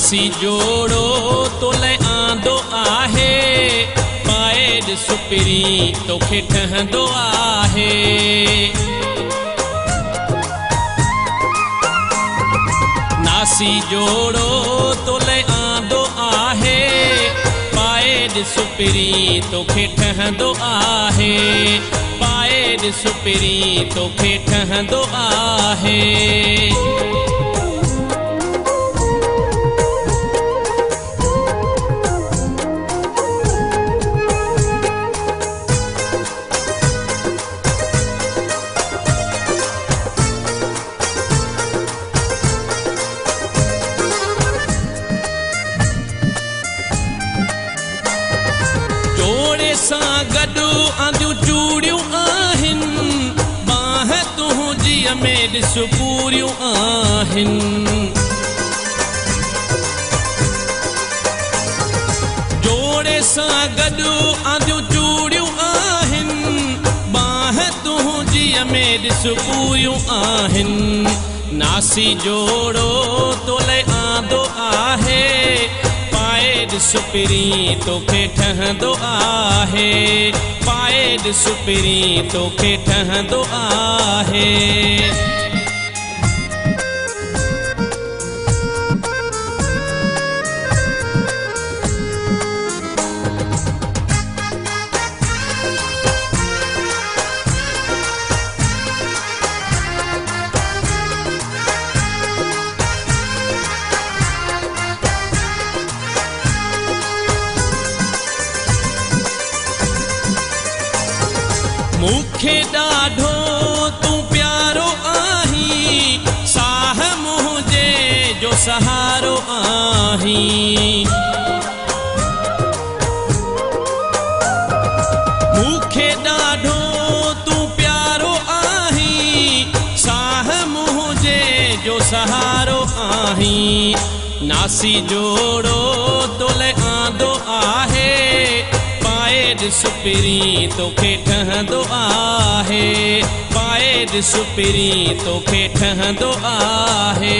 नासी जोड़ो तोले आंदो आहे पाए सुपिरी तोखे ठहंदो आहे नासी जोड़ो तोले आंदो आहे पाए सुपिरी तोखे ठहंदो आहे पाए सुपिरी तोखे ठहंदो आहे जोड़े सां गॾु आंदियूं चूड़ियूं आहिनि बाह तुंहिंजीअ में ॾिस पूरियूं आहिनि जोड़े सां गॾु आंदियूं चूड़ियूं आहिनि बाह तुंहिंजीअ में ॾिस पूरियूं आहिनि नासी जोड़ो तोले आंदो आहे पाए सुपिरी तोखे ठहंदो आहे पाए सुपिरी तोखे ठहंदो आहे मूंखे ॾाढो तूं प्यारो आहीं साह मुंहिंजे जो सहारो आहीं मूंखे ॾाढो तूं प्यारो आहीं साह मुंहिंजे जो सहारो आहीं नासी जोड़ो तोले आंदो आहे पाए सुपिरी तोखे ठहंदो आहे पाए सुपिरी तोखे ठहंदो आहे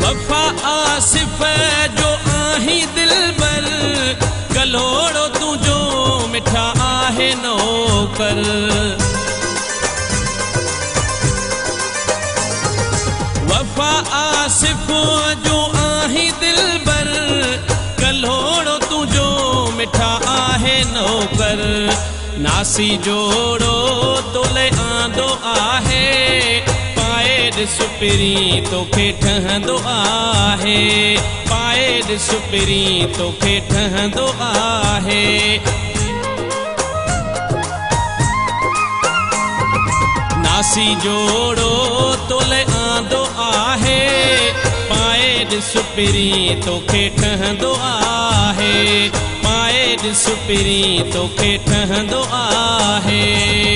वफ़ा आसिफ जो आहीं दिलबर कलोड़ो तुंहिंजो मिठा आहे नौकर वफ़ा आसिफ जो आहीं दिलबर कलोड़ो तुंहिंजो मिठा आहे नौकर नासी जोड़ो तोले आंदो आहे पाए सुपिरी तोखे ठहंदो आहे पाए सुपिरी तोखे ठहंदो आहे नासी जोड़ो तोले आंदो आहे पाए सुपिरी तोखे ठहंदो आहे पाए सुपिरी तोखे ठहंदो आहे